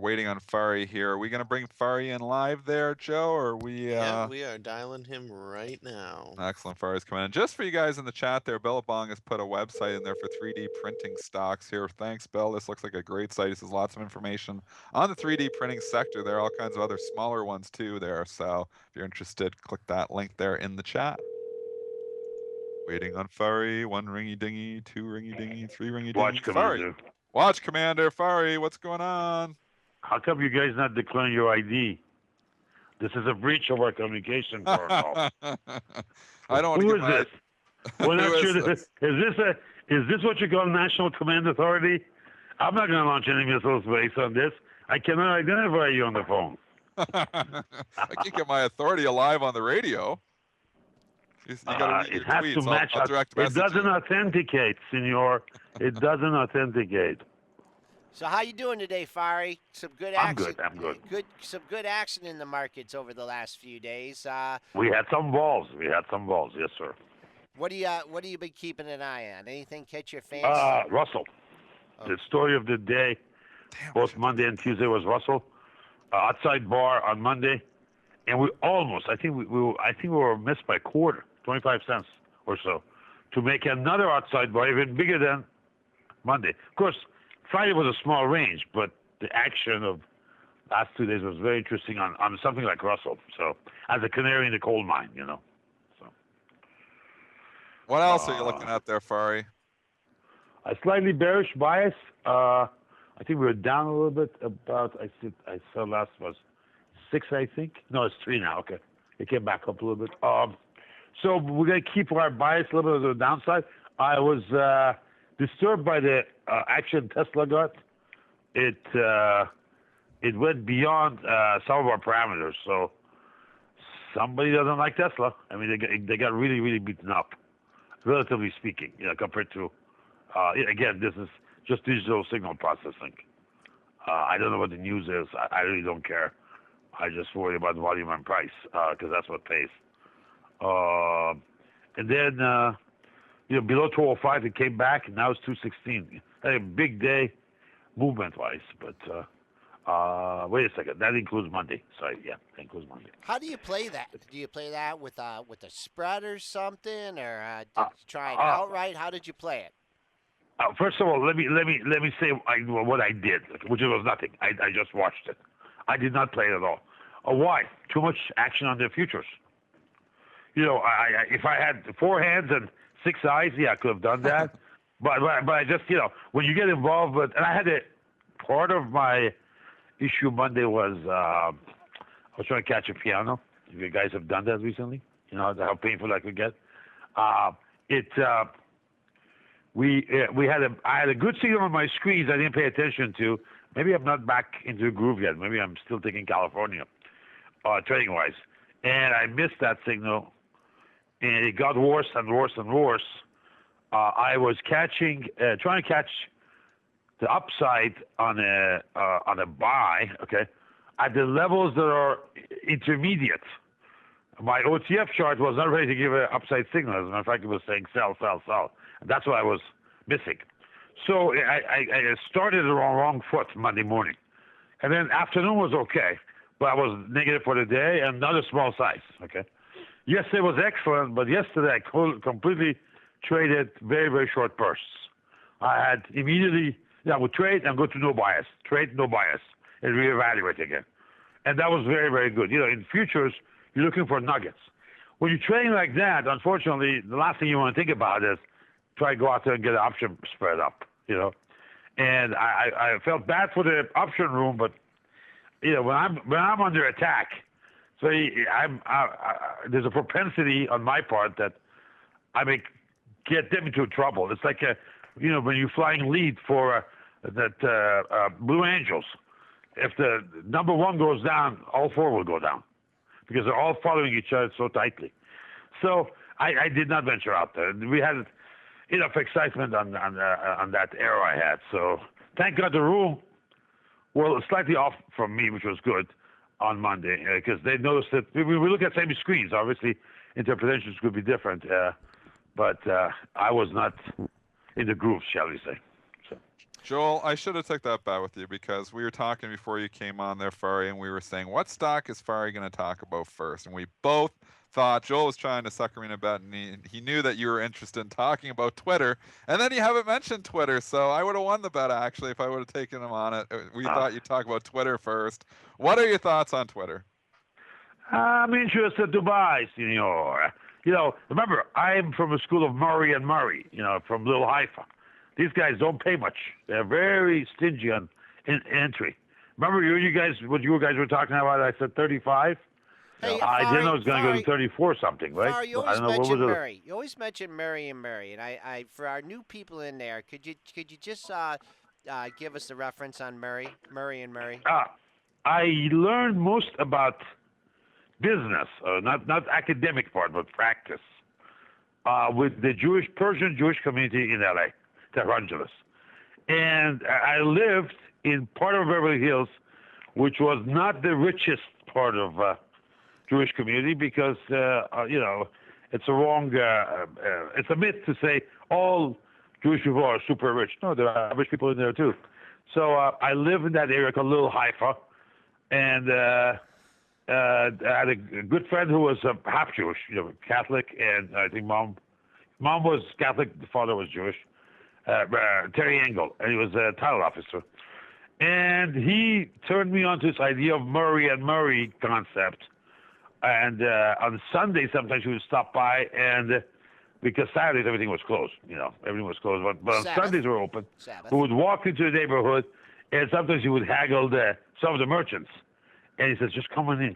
waiting on Fari here. Are we going to bring Fari in live there, Joe? Or are we? Yeah, we are dialing him right now. Excellent. Fari's coming in. Just for you guys in the chat there, Billabong has put a website in there for 3D printing stocks here. Thanks, Bill. This looks like a great site. This is lots of information on the 3D printing sector. There are all kinds of other smaller ones too there. So if you're interested, click that link there in the chat. Waiting on Fari. One ringy dingy, two ringy dingy, three ringy dingy. Watch, Fari. Commander. Watch, Commander. Fari, what's going on? How come you guys not declaring your ID? This is a breach of our communication protocol. I don't want to Who give is my... this? We're not Who sure. is this? Is this what you call National Command Authority? I'm not going to launch any missiles based on this. I cannot identify you on the phone. I can't get my authority alive on the radio. You gotta read it your has tweets. to match. I'll direct It message doesn't you. authenticate, senor. It doesn't authenticate. So how you doing today, Fari? Some good I'm action. good. I'm good. Some good action in the markets over the last few days. We had some balls. Yes, sir. What do you been keeping an eye on? Anything catch your fancy? Russell. The story of the day, both Monday and Tuesday, was Russell. Outside bar on Monday, and we almost. I think we were missed by a quarter, 25 cents or so, to make another outside bar even bigger than Monday. Of course, Friday was a small range, but the action of last 2 days was very interesting on something like Russell. So, as a canary in the coal mine, So, What else are you looking at there, Fari? a slightly bearish bias. I think we were down a little bit. I saw last was 6, I think. No, it's 3 now. Okay, it came back up a little bit. So we're gonna keep our bias a little bit of the downside. I was disturbed by the action Tesla got. It went beyond some of our parameters. So somebody doesn't like Tesla. I mean, they got really, really beaten up, relatively speaking, compared to, again, this is just digital signal processing. I don't know what the news is. I really don't care. I just worry about volume and price because that's what pays. And then, below 205, it came back, and now it's 216. Had a big day movement-wise, but wait a second. That includes Monday. Sorry, yeah, that includes Monday. How do you play that? Do you play that with a spread or something, or did you try it outright? How did you play it? First of all, let me say what I did, which was nothing. I just watched it. I did not play it at all. Why? Too much action on the futures. If I had 4 hands and 6 eyes, yeah, I could have done that. but I just, when you get involved with, and I had part of my issue Monday was I was trying to catch a piano. If you guys have done that recently, how painful that could get. I had a good signal on my screens I didn't pay attention to. Maybe I'm not back into the groove yet. Maybe I'm still taking California, trading-wise. And I missed that signal, and it got worse and worse and worse. I was trying to catch the upside on a buy, okay, at the levels that are intermediate. My OTF chart was not ready to give an upside signal. As a matter of fact, it was saying sell, sell, sell. And that's what I was missing. So I started on the wrong foot Monday morning. And then afternoon was okay, but I was negative for the day and another small size, okay? Yesterday was excellent, but yesterday I completely traded very, very short bursts. I had immediately, I would trade and go to no bias, trade, no bias, and reevaluate again. And that was very, very good. In futures, you're looking for nuggets. When you're trading like that, unfortunately, the last thing you want to think about is try to go out there and get an option spread up, And I felt bad for the option room, but when I'm under attack, so there's a propensity on my part that I may get them into trouble. It's like when you're flying lead for Blue Angels. If the number 1 goes down, all 4 will go down because they're all following each other so tightly. So I did not venture out there. We had enough excitement on that arrow I had. So thank God the rule, slightly off from me, which was good on Monday because they noticed that we look at same screens. Obviously, interpretations could be different, but I was not in the groove, shall we say. So. Joel, I should have took that bet with you because we were talking before you came on there, Fari, and we were saying, what stock is Fari going to talk about first? And we both thought Joel was trying to sucker me in a bet, and he knew that you were interested in talking about Twitter, and then you haven't mentioned Twitter, so I would have won the bet, actually, if I would have taken him on it. We Uh, thought you'd talk about Twitter first. What are your thoughts on Twitter? I'm interested to buy, senor. Remember, I'm from the school of Murray and Murray, from Little Haifa. These guys don't pay much. They're very stingy on entry. Remember what you guys were talking about? I said 35. Hey, I didn't know it Fari, was going to go to 34 something, right? Fari, you Well, I always don't know what mention was it. Murray. You always mention Murray and Murray, and I for our new people in there, could you just give us the reference on Murray and Murray? I learned most about business, not academic part, but practice, with the Persian Jewish community in LA, Los Angeles. And I lived in part of Beverly Hills, which was not the richest part of Jewish community because, it's a wrong, it's a myth to say all Jewish people are super rich. No, there are average people in there too. So I live in that area called Little Haifa, and I had a good friend who was half Jewish, Catholic, and I think mom was Catholic, the father was Jewish, Terry Engel, and he was a title officer. And he turned me on to this idea of Murray and Murray concept. And on Sunday, sometimes he would stop by, and because Saturdays everything was closed, everything was closed, but on Sabbath. Sundays were open. Sabbath. We would walk into the neighborhood, and sometimes he would haggle some of the merchants. And he says, just come on in.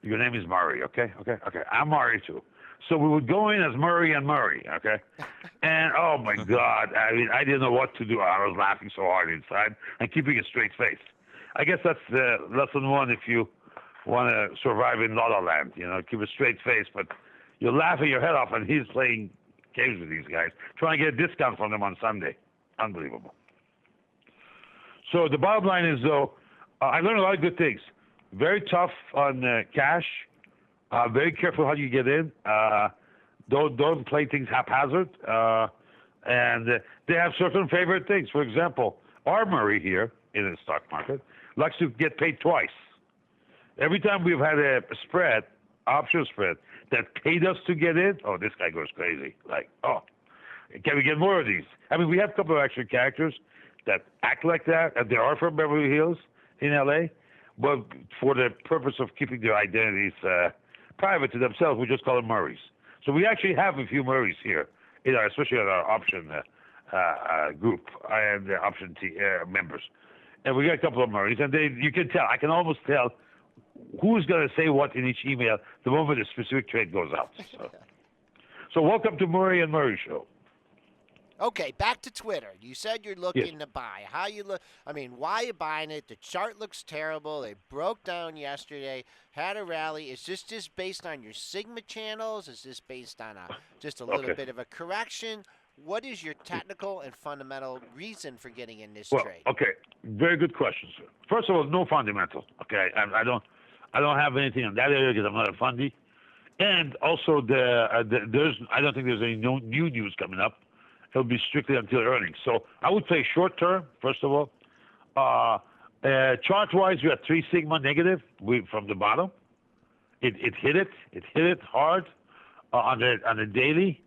Your name is Murray, okay? Okay. I'm Murray, too. So we would go in as Murray and Murray, okay? And, oh, my God, I didn't know what to do. I was laughing so hard inside and keeping a straight face. I guess that's lesson one if you want to survive in La La Land, keep a straight face. But you're laughing your head off, and he's playing games with these guys, trying to get a discount from them on Sunday. Unbelievable. So the bottom line is, though, I learned a lot of good things. Very tough on cash. Very careful how you get in. Don't play things haphazard. And they have certain favorite things. For example, our Murray here in the stock market likes to get paid twice. Every time we've had a spread, option spread, that paid us to get in, this guy goes crazy. Like, can we get more of these? I mean, we have a couple of extra characters that act like that, and they are from Beverly Hills in LA. But for the purpose of keeping their identities private to themselves, we just call them Murrays. So we actually have a few Murrays here, especially in our option group and option members. And we got a couple of Murrays, and you can tell. I can almost tell who's going to say what in each email the moment a specific trade goes out. So welcome to Murray and Murray Show. Okay, back to Twitter. You said you're looking to buy. How you look? I mean, why are you buying it? The chart looks terrible. They broke down yesterday, had a rally. Is this just based on your Sigma channels? Is this based on just a little bit of a correction? What is your technical and fundamental reason for getting in this trade? Okay, very good question, sir. First of all, no fundamental. Okay, I don't have anything in that area because I'm not a fundy, and also I don't think there's any new news coming up. It'll be strictly until earnings. So I would say short term, first of all. Chart-wise, we have 3 sigma negative from the bottom. It hit it. It hit it hard on the daily.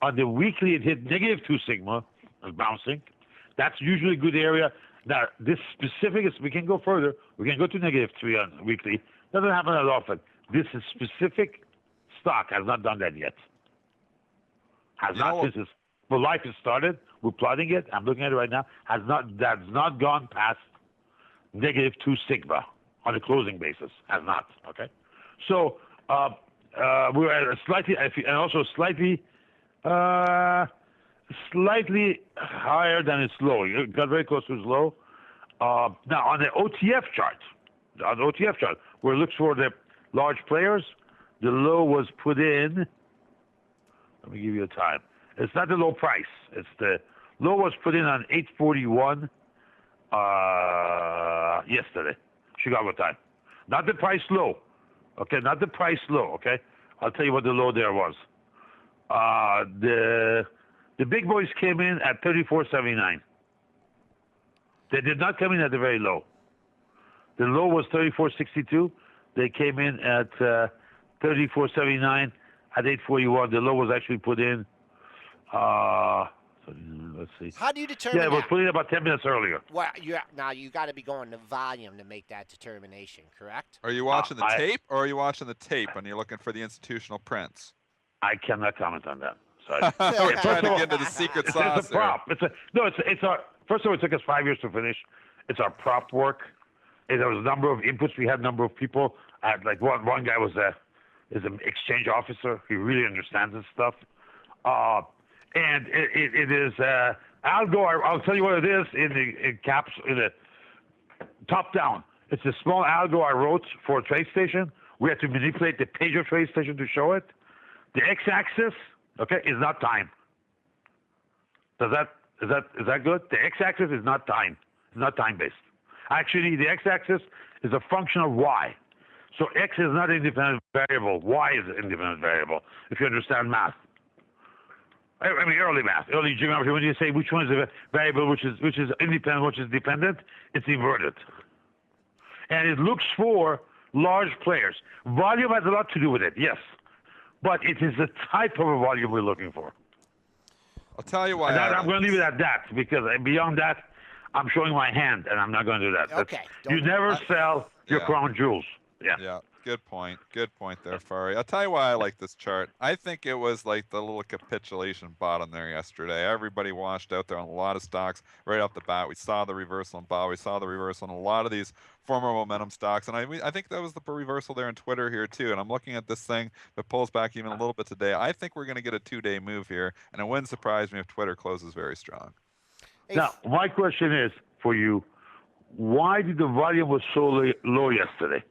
On the weekly, it hit negative 2 sigma, bouncing. That's usually a good area. Now, this specific, we can go further. We can go to negative 3 on weekly. Doesn't happen that often. This is specific stock has not done that yet. Well, life has started. We're plotting it. I'm looking at it right now. That's not gone past negative 2 sigma on a closing basis. Has not. Okay. So we're at a slightly higher than its low. You got very close to its low. Now on the OTF chart, where it looks for the large players, the low was put in. Let me give you a time. It's not the low price. It's the low was put in on 8:41 yesterday, Chicago time. Not the price low. Okay, not the price low. Okay, I'll tell you what the low there was. The big boys came in at 34.79. They did not come in at the very low. The low was 34.62. They came in at 34.79 at 8:41. The low was actually put in. Let's see. How do you determine Yeah, it was that? put in about 10 minutes earlier. Well, now you got to be going to volume to make that determination, correct? Are you watching the I- tape or are you watching the tape and you're looking for the institutional prints? I cannot comment on that. Sorry. We're trying to all, get into the secret it's sauce a here. prop. It's our. First of all, it took us 5 years to finish. It's our prop work. And there was a number of inputs. We had a number of people. Like one guy is an exchange officer. He really understands this stuff. And it is algo. I'll tell you what it is in the top down. It's a small algo I wrote for a trade station. We had to manipulate the pager trade station to show it. The x-axis, okay, is not time. Is that good? The x-axis is not time. It's not time-based. Actually, the x-axis is a function of y. So x is not an independent variable. Y is an independent variable, if you understand math. I mean, early math, early geometry. When you say which one is a variable, which is independent, which is dependent, it's inverted. And it looks for large players. Volume has a lot to do with it, yes. But it is the type of a volume we're looking for. I'll tell you why. And I'm going to leave it at that, because beyond that, I'm showing my hand, and I'm not going to do that. Okay. You never sell your crown jewels. Yeah. Yeah, good point. Good point there, Fari. I'll tell you why I like this chart. I think it was like the little capitulation bottom there yesterday. Everybody washed out there on a lot of stocks right off the bat. We saw the reversal in Bow. We saw the reversal in a lot of these former momentum stocks. And I think that was the reversal there in Twitter here too. And I'm looking at this thing that pulls back even a little bit today. I think we're going to get a 2-day move here. And it wouldn't surprise me if Twitter closes very strong. Now, my question is for you, why did the volume was so low yesterday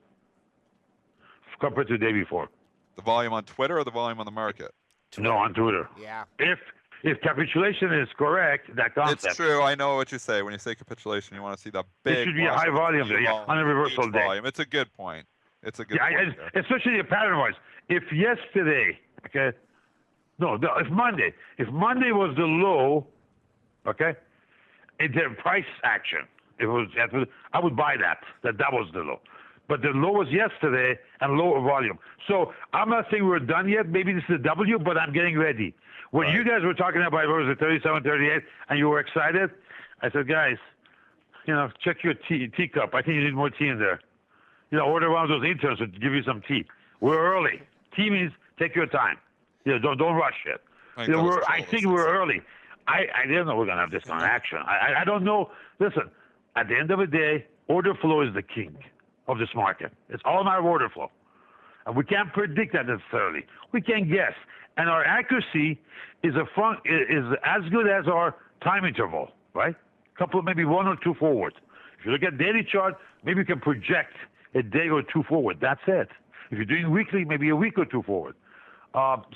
compared to the day before? The volume on Twitter or the volume on the market? No, on Twitter. Yeah. If capitulation is correct, that concept. It's true. I know what you say. When you say capitulation, you want to see the big. It should be a high volume there, yeah, on a reversal day. Volume. It's a good point. It's a good Yeah, point. especially pattern-wise. If yesterday, okay, if Monday was the low, okay, it's a price action. I would buy that was the low. But the low was yesterday and lower volume. So I'm not saying we're done yet. Maybe this is a W, but I'm getting ready. When you guys were talking about what was it, 37, 38, and you were excited, I said, guys, check your teacup. I think you need more tea in there. Order one of those interns to give you some tea. We're early. Tea means take your time. Don't rush it. I think we're early. I didn't know we're going to have this kind of action. I don't know. Listen, at the end of the day, order flow is the king of this market. It's all a matter of order flow. And we can't predict that necessarily. We can guess. And our accuracy is as good as our time interval, right? Maybe 1 or 2 forward. If you look at daily chart, maybe you can project a day or 2 forward. That's it. If you're doing weekly, maybe a week or 2 forward.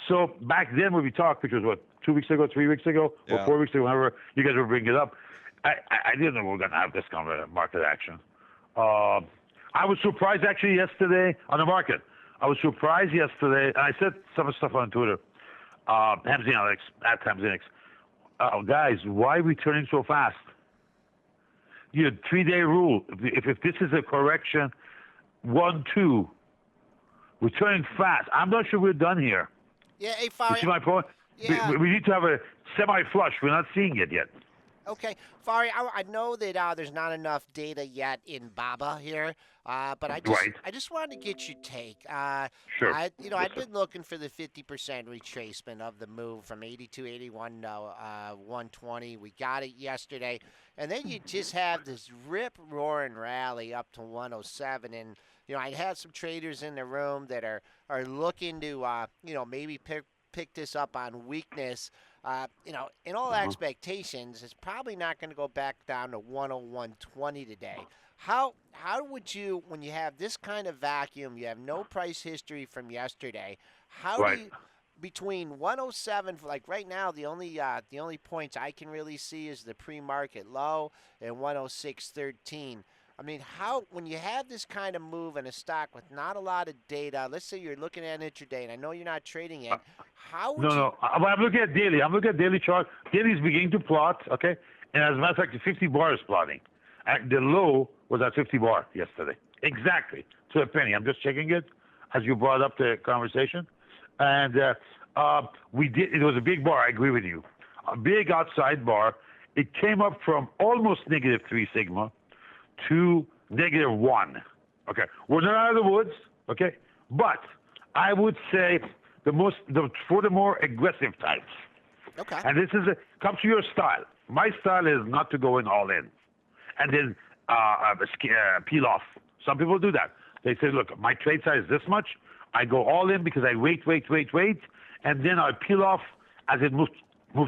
So back then when we talked, which was what, 2 weeks ago, 3 weeks ago, or 4 weeks ago, whenever you guys were bringing it up, I didn't know we were going to have this kind of market action. I was surprised actually yesterday on the market. I was surprised yesterday, and I said some stuff on Twitter. Hamzei Alex, at Hamzei Alex. Guys, why are we turning so fast? 3-day rule. If this is a correction, 1, 2, we're turning fast. I'm not sure we're done here. Yeah, hey, Fari. You see my point? Yeah. We need to have a semi-flush. We're not seeing it yet. Okay, Fari, I know that there's not enough data yet in BABA here, but I just wanted to get your take. Sure. I've been looking for the 50% retracement of the move from 82.81 to 120. We got it yesterday, and then you just have this rip-roaring rally up to 107. And I had some traders in the room that are looking to maybe pick this up on weakness. In all expectations, it's probably not going to go back down to 101.20 today. How would you, when you have this kind of vacuum, you have no price history from yesterday, how do you, between 107, like right now, the only points I can really see is the pre-market low and 106.13. I mean, when you have this kind of move in a stock with not a lot of data, let's say you're looking at intraday, and I know you're not trading it, how would you... I'm looking at daily. I'm looking at daily chart. Daily is beginning to plot, okay? And as a matter of fact, the 50 bar is plotting. The low was at 50 bar yesterday. Exactly. To a penny. I'm just checking it as you brought up the conversation. And we did, it was a big bar, I agree with you. A big outside bar. It came up from almost negative 3 sigma to negative 1. Okay. We're not out of the woods. Okay. But I would say for the more aggressive types. Okay. And this comes to your style. My style is not to go in all in and then peel off. Some people do that. They say, look, my trade size is this much. I go all in because I wait, and then I peel off as it moves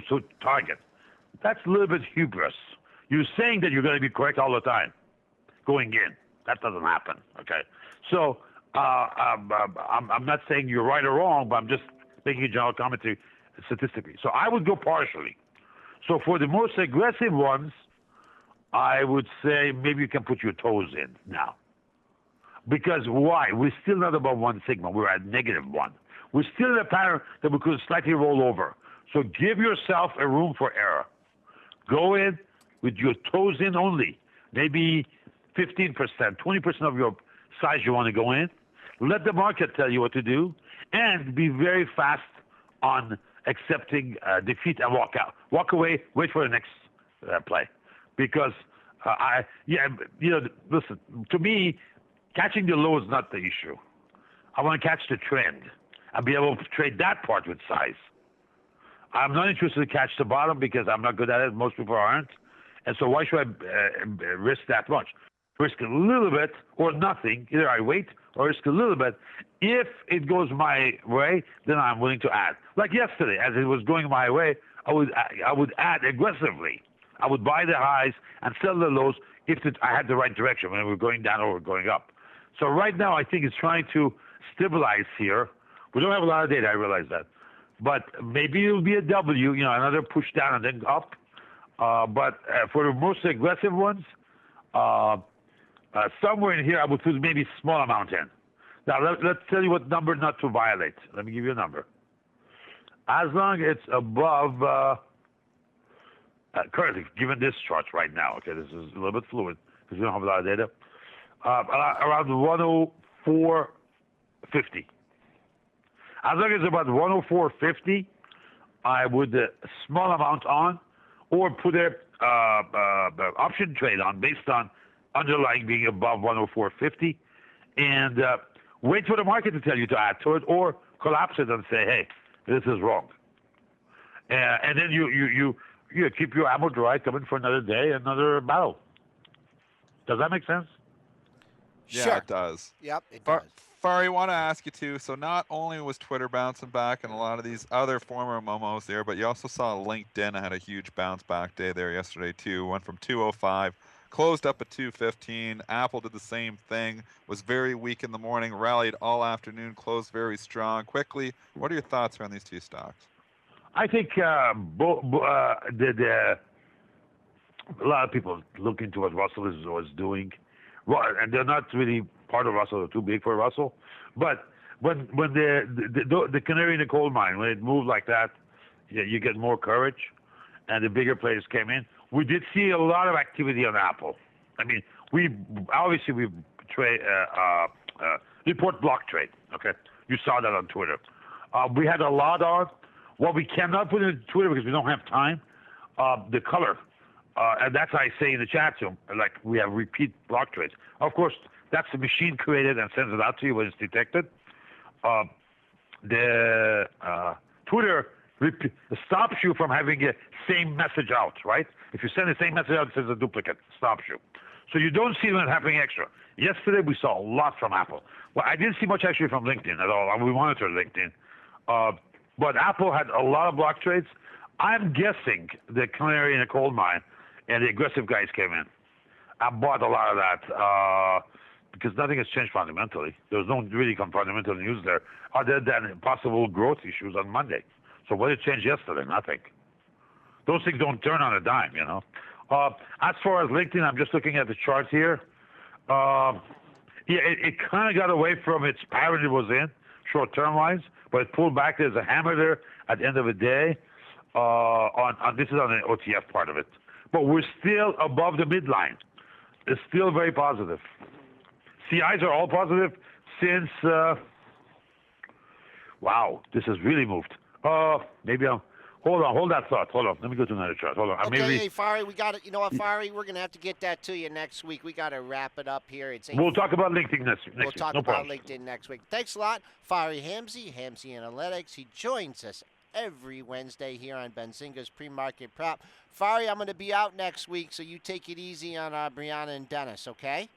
to target. That's a little bit hubris. You're saying that you're going to be correct all the time going in. That doesn't happen, okay? So I'm not saying you're right or wrong, but I'm just making a general commentary statistically. So I would go partially. So for the most aggressive ones, I would say maybe you can put your toes in now. Because why? We're still not above 1 sigma. We're at negative 1. We're still in a pattern that we could slightly roll over. So give yourself a room for error. Go in with your toes in only. Maybe 15%, 20% of your size you want to go in. Let the market tell you what to do. And be very fast on accepting defeat and walk out. Walk away, wait for the next play. Because, listen, to me, catching the low is not the issue. I want to catch the trend and be able to trade that part with size. I'm not interested to catch the bottom because I'm not good at it. Most people aren't. And so why should I risk that much? Risk a little bit or nothing. Either I wait or risk a little bit. If it goes my way, then I'm willing to add. Like yesterday, as it was going my way, I would add aggressively. I would buy the highs and sell the lows if I had the right direction when we were going down or going up. So right now, I think it's trying to stabilize here. We don't have a lot of data, I realize that. But maybe it'll be a W, another push down and then up. But for the most aggressive ones, somewhere in here, I would put maybe small amount in. Now, let's tell you what number not to violate. Let me give you a number. As long as it's above, currently, given this chart right now, okay, this is a little bit fluid because we don't have a lot of data, around 104.50. As long as it's about 104.50, I would small amount on or put a option trade on based on underlying being above 104.50 and wait for the market to tell you to add to it or collapse it and say, hey, this is wrong. And then you keep your ammo dry, come in for another day, another battle. Does that make sense? Yeah, Sure. it does. Yep, it does. Fari, I want to ask you too. So not only was Twitter bouncing back and a lot of these other former momos there, but you also saw LinkedIn had a huge bounce back day there yesterday too. Went from 205, closed up at 215. Apple did the same thing. Was very weak in the morning, rallied all afternoon, closed very strong. Quickly, what are your thoughts around these two stocks? I think a lot of people look into what Russell was doing, and they're not really part of Russell. They're too big for Russell. But when the canary in the coal mine, when it moved like that, you get more courage, and the bigger players came in. We did see a lot of activity on Apple. I mean, we trade report block trade. Okay, you saw that on Twitter. We had a lot on. What we cannot put in Twitter because we don't have time, the color. And that's how I say in the chat room, like we have repeat block trades. Of course, that's the machine created and sends it out to you when it's detected. The Twitter stops you from having a same message out, right? If you send the same message out, it says a duplicate, stops you. So you don't see it happening extra. Yesterday, we saw a lot from Apple. Well, I didn't see much actually from LinkedIn at all. We monitor LinkedIn. But Apple had a lot of block trades. I'm guessing the canary in the coal mine and the aggressive guys came in. I bought a lot of that because nothing has changed fundamentally. There's no really fundamental news there other than possible growth issues on Monday. So what did change yesterday? Nothing. Those things don't turn on a dime, As far as LinkedIn, I'm just looking at the chart here. It kind of got away from its pattern it was in, short-term wise, but it pulled back. There's a hammer there at the end of the day. This is on the OTF part of it. But we're still above the midline. is still very positive. CIs are all positive since. Wow, this has really moved. Maybe I'm. Hold that thought. Hold on. Let me go to another chart. Hold on. Okay, hey, Fari, we got it. You know what, Fari? We're going to have to get that to you next week. We got to wrap it up here. We'll talk about LinkedIn next week. We'll talk no about problem. LinkedIn next week. Thanks a lot. Fari Hamzei, Hamzei Analytics. He joins us every Wednesday here on Benzinga's Pre-Market Prop. Fari, I'm going to be out next week, so you take it easy on Brianna and Dennis, okay?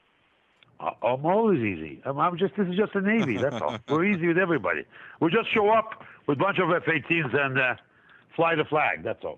I'm always easy. This is just the Navy, that's all. We're easy with everybody. We just show up with a bunch of F-18s and fly the flag, that's all.